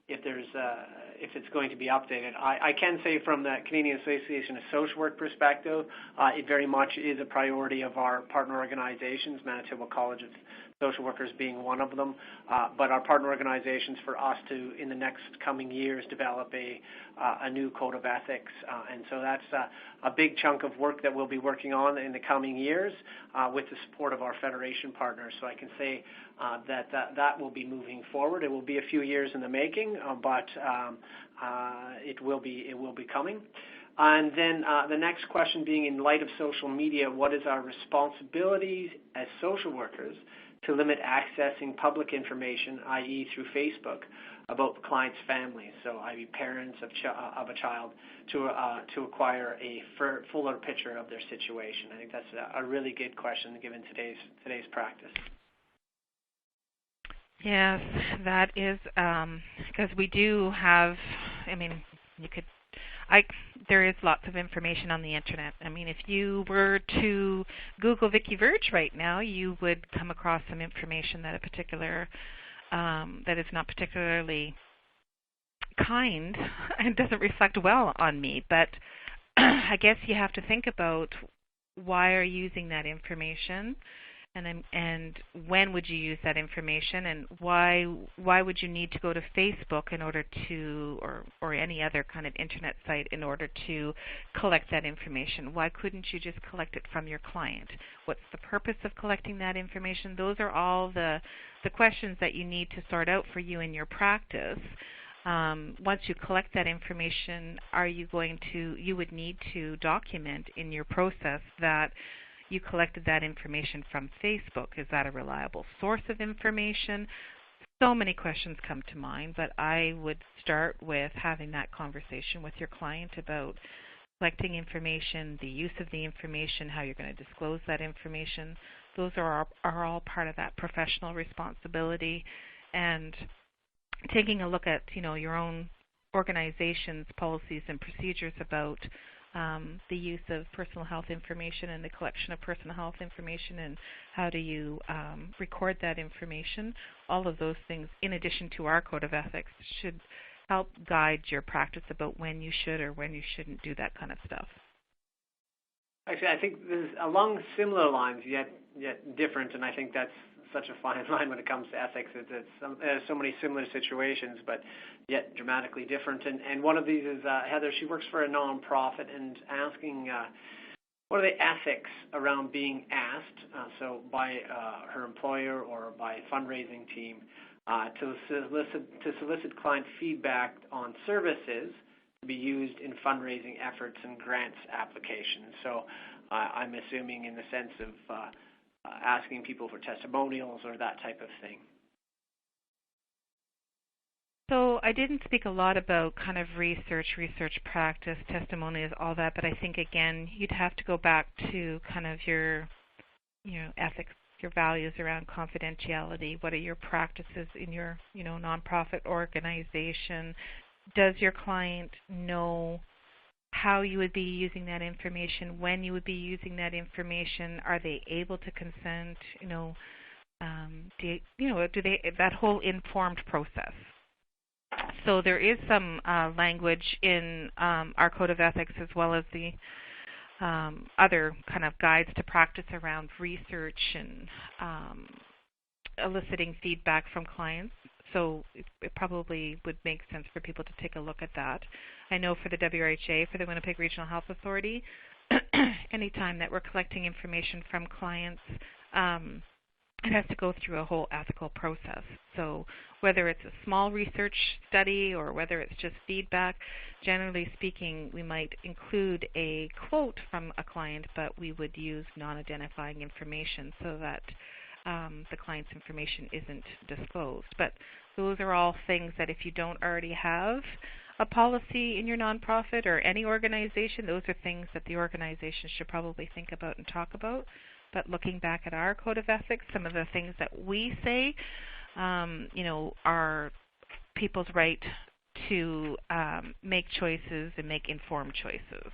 it's going to be updated. I can say from the Canadian Association of Social Work perspective, it very much is a priority of our partner organizations, Manitoba College of social workers being one of them, but our partner organizations for us to, in the next coming years, develop a new code of ethics. And so that's a big chunk of work that we'll be working on in the coming years with the support of our Federation partners. So I can say that will be moving forward. It will be a few years in the making, but it will be coming. And then the next question being, in light of social media, what is our responsibilities as social workers to limit accessing public information, i.e. through Facebook, about clients' families, so i.e. parents of a child, to acquire a fuller picture of their situation? I think that's a really good question given today's practice. Yes, that is, because we do have, there is lots of information on the internet. I mean, if you were to Google Vicky Verge right now, you would come across some information that that is not particularly kind and doesn't reflect well on me. But I guess you have to think about why are you using that information, and when would you use that information, and why would you need to go to Facebook in order to, or any other kind of internet site in order to collect that information? Why couldn't you just collect it from your client? What's the purpose of collecting that information? Those are all the questions that you need to sort out for you in your practice. Once you collect that information, you would need to document in your process that you collected that information from Facebook. Is that a reliable source of information? So many questions come to mind, but I would start with having that conversation with your client about collecting information, the use of the information, how you're going to disclose that information. Those are all part of that professional responsibility, and taking a look at your own organization's policies and procedures about the use of personal health information and the collection of personal health information, and how do you record that information. All of those things, in addition to our code of ethics, should help guide your practice about when you should or when you shouldn't do that kind of stuff. Actually, I think this is along similar lines, yet different, and I think that's such a fine line when it comes to ethics. There's so many similar situations, but yet dramatically different. And one of these is Heather. She works for a nonprofit and asking what are the ethics around being asked, so by her employer or by a fundraising team, to solicit client feedback on services to be used in fundraising efforts and grants applications. So I'm assuming in the sense of asking people for testimonials or that type of thing. So I didn't speak a lot about kind of research practice, testimonials, all that, but I think, again, you'd have to go back to kind of your ethics, your values around confidentiality. What are your practices in your nonprofit organization? Does your client know how you would be using that information, when you would be using that information? Are they able to consent? Do they that whole informed process? So there is some language in our code of ethics, as well as the other kind of guides to practice around research and eliciting feedback from clients. So it probably would make sense for people to take a look at that. I know for the WRHA, for the Winnipeg Regional Health Authority, anytime that we're collecting information from clients, it has to go through a whole ethical process. So whether it's a small research study or whether it's just feedback, generally speaking, we might include a quote from a client, but we would use non-identifying information so that the client's information isn't disclosed. But those are all things that if you don't already have a policy in your nonprofit or any organization, those are things that the organization should probably think about and talk about. But looking back at our code of ethics, some of the things that we say, are people's right to make choices and make informed choices.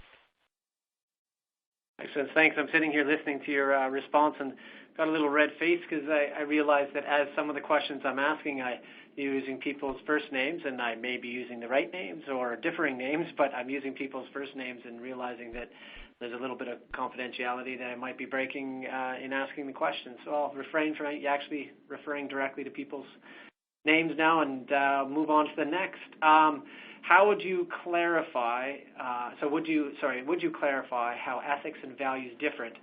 Excellent. Thanks. I'm sitting here listening to your response and got a little red face because I realized that as some of the questions I'm asking, I using people's first names, and I may be using the right names or differing names, but I'm using people's first names and realizing that there's a little bit of confidentiality that I might be breaking in asking the question. So I'll refrain from actually referring directly to people's names now and move on to the next. How would you clarify? Would you clarify how ethics and values different?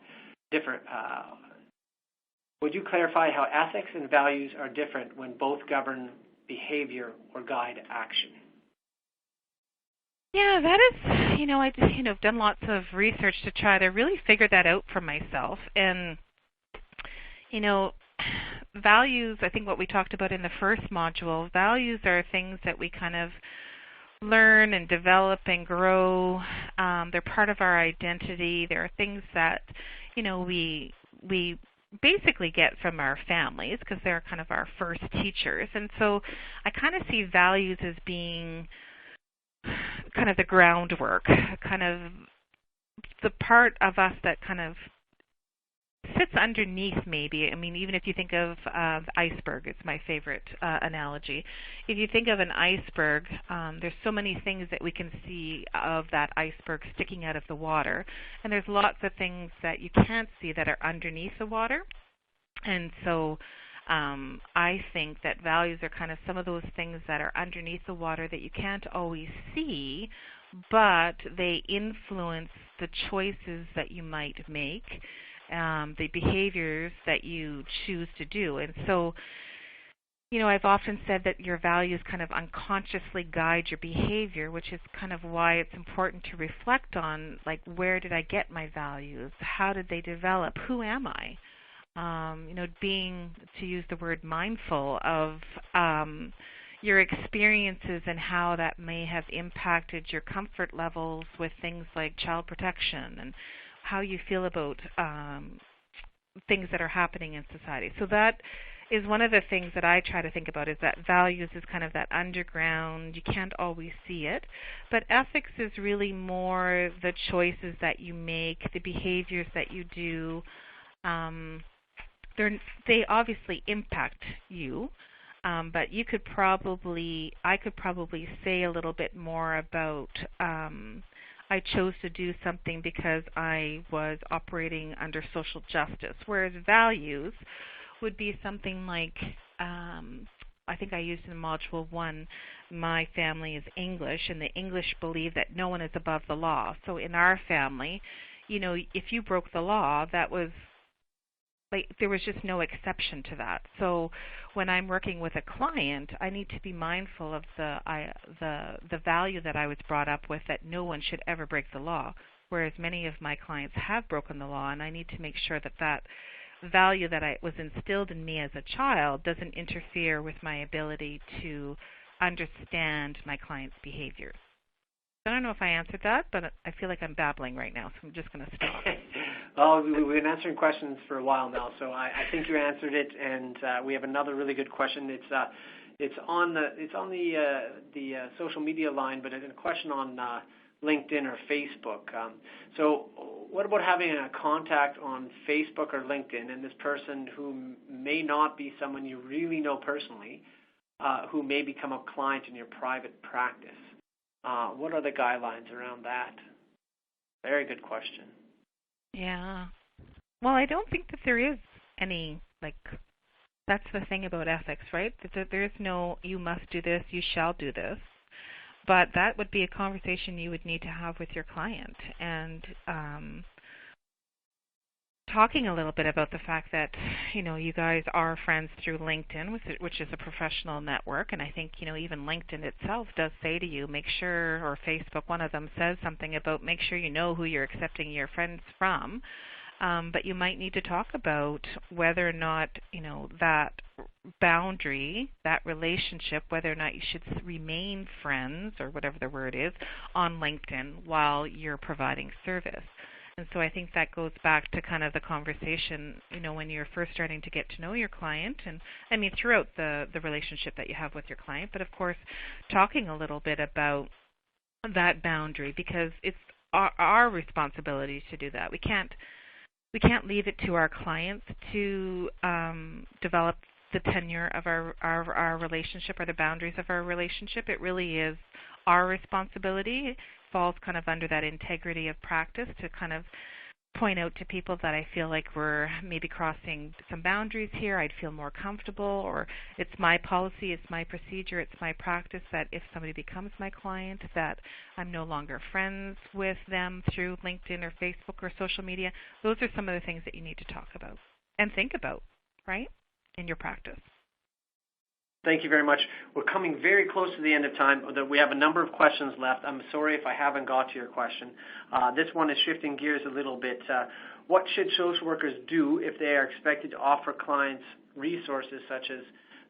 Would you clarify how ethics and values are different when both govern behavior or guide action? Yeah, that is, I've done lots of research to try to really figure that out for myself. And, values, I think what we talked about in the first module, values are things that we kind of learn and develop and grow. They're part of our identity. There are things that, we basically get from our families because they're kind of our first teachers. And so I kind of see values as being kind of the groundwork, kind of the part of us that kind of sits underneath maybe. I mean, even if you think of the iceberg, it's my favorite analogy. If you think of an iceberg, there's so many things that we can see of that iceberg sticking out of the water, and there's lots of things that you can't see that are underneath the water. And so I think that values are kind of some of those things that are underneath the water that you can't always see, but they influence the choices that you might make, the behaviors that you choose to do. And so, I've often said that your values kind of unconsciously guide your behavior, which is kind of why it's important to reflect on, like, where did I get my values? How did they develop? Who am I? Being, to use the word, mindful of your experiences and how that may have impacted your comfort levels with things like child protection and how you feel about things that are happening in society. So that is one of the things that I try to think about, is that values is kind of that underground, you can't always see it, but ethics is really more the choices that you make, the behaviors that you do. They obviously impact you, but I could probably say a little bit more about I chose to do something because I was operating under social justice, whereas values would be something like, I think I used in Module 1, my family is English, and the English believe that no one is above the law. So in our family, if you broke the law, that was there was just no exception to that. So when I'm working with a client, I need to be mindful of the value that I was brought up with, that no one should ever break the law, whereas many of my clients have broken the law, and I need to make sure that that value that was instilled in me as a child doesn't interfere with my ability to understand my client's behaviors. I don't know if I answered that, but I feel like I'm babbling right now, so I'm just going to stop. Well, we've been answering questions for a while now, so I think you answered it, and we have another really good question. It's on the social media line, but it's a question on LinkedIn or Facebook. So what about having a contact on Facebook or LinkedIn, and this person who may not be someone you really know personally, who may become a client in your private practice? What are the guidelines around that? Very good question. Yeah. Well, I don't think that there is any, that's the thing about ethics, right? That there is no, you must do this, you shall do this. But that would be a conversation you would need to have with your client. And talking a little bit about the fact that, you guys are friends through LinkedIn, which is a professional network, and I think, even LinkedIn itself does say to you, make sure, or Facebook, one of them says something about make sure you know who you're accepting your friends from, but you might need to talk about whether or not, that boundary, that relationship, whether or not you should remain friends, or whatever the word is, on LinkedIn while you're providing service. And so I think that goes back to kind of the conversation, when you're first starting to get to know your client, and I mean throughout the relationship that you have with your client, but of course talking a little bit about that boundary, because it's our responsibility to do that. We can't leave it to our clients to develop the tenure of our relationship or the boundaries of our relationship. It really is our responsibility. It falls kind of under that integrity of practice to kind of point out to people that I feel like we're maybe crossing some boundaries here. I'd feel more comfortable, or it's my policy, it's my procedure, it's my practice that if somebody becomes my client, that I'm no longer friends with them through LinkedIn or Facebook or social media. Those are some of the things that you need to talk about and think about, right, in your practice. Thank you very much. We're coming very close to the end of time. We have a number of questions left. I'm sorry if I haven't got to your question. This one is shifting gears a little bit. What should social workers do if they are expected to offer clients resources such as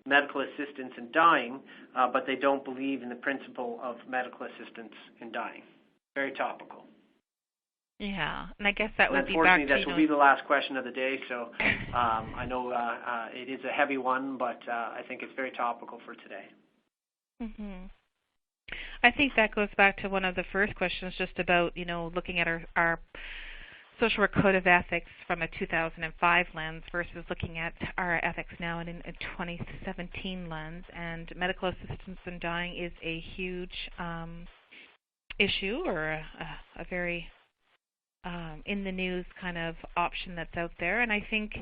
medical assistance in dying, but they don't believe in the principle of medical assistance in dying? Very topical. Yeah, and I guess that would be back to, unfortunately, that will be the last question of the day, so I know it is a heavy one, but I think it's very topical for today. Mm-hmm. I think that goes back to one of the first questions, just about, looking at our Social Work Code of Ethics from a 2005 lens versus looking at our ethics now in a 2017 lens, and medical assistance in dying is a huge issue, or a very in the news kind of option that's out there. And I think,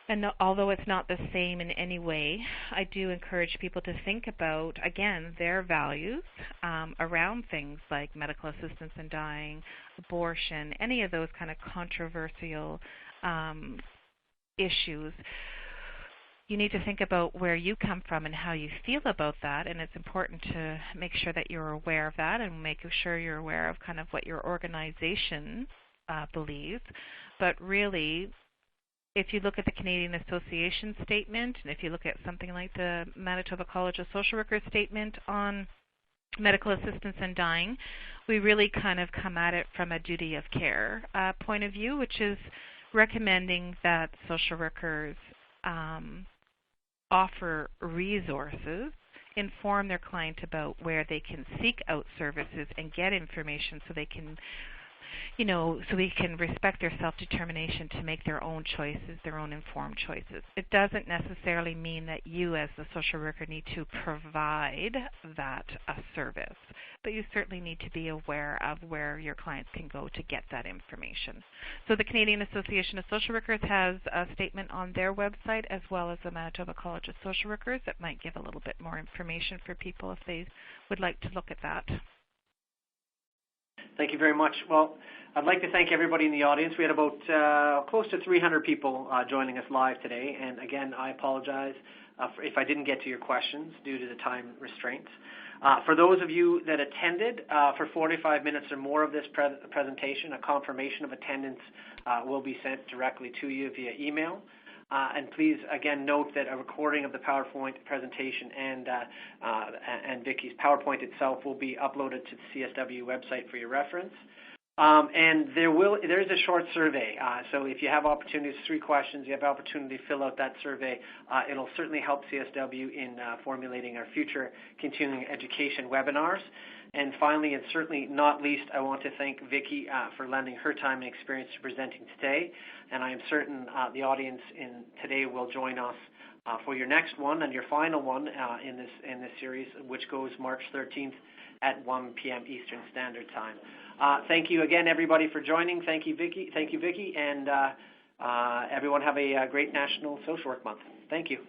and although it's not the same in any way, I do encourage people to think about, again, their values around things like medical assistance in dying, abortion, any of those kind of controversial issues. You need to think about where you come from and how you feel about that, and it's important to make sure that you're aware of that and make sure you're aware of kind of what your organization believes. But really, if you look at the Canadian Association statement, and if you look at something like the Manitoba College of Social Workers statement on medical assistance in dying, we really kind of come at it from a duty of care point of view, which is recommending that social workers offer resources, inform their client about where they can seek out services and get information so they can, so they can respect their self-determination to make their own choices, their own informed choices. It doesn't necessarily mean that you as the social worker need to provide that service, but you certainly need to be aware of where your clients can go to get that information. So the Canadian Association of Social Workers has a statement on their website, as well as the Manitoba College of Social Workers, that might give a little bit more information for people if they would like to look at that. Thank you very much. Well, I'd like to thank everybody in the audience. We had about close to 300 people joining us live today. And again, I apologize if I didn't get to your questions due to the time restraints. For those of you that attended for 45 minutes or more of this presentation, a confirmation of attendance will be sent directly to you via email. And please, again, note that a recording of the PowerPoint presentation and Vicky's PowerPoint itself will be uploaded to the CSW website for your reference. And there is a short survey. So if you have opportunities, 3 questions, you have opportunity to fill out that survey. It'll certainly help CSW in formulating our future continuing education webinars. And finally, and certainly not least, I want to thank Vicky for lending her time and experience to presenting today. And I am certain the audience today will join us for your next one and your final one in this series, which goes March 13th at 1 p.m. Eastern Standard Time. Thank you again, everybody, for joining. Thank you, Vicky. And everyone have a great National Social Work Month. Thank you.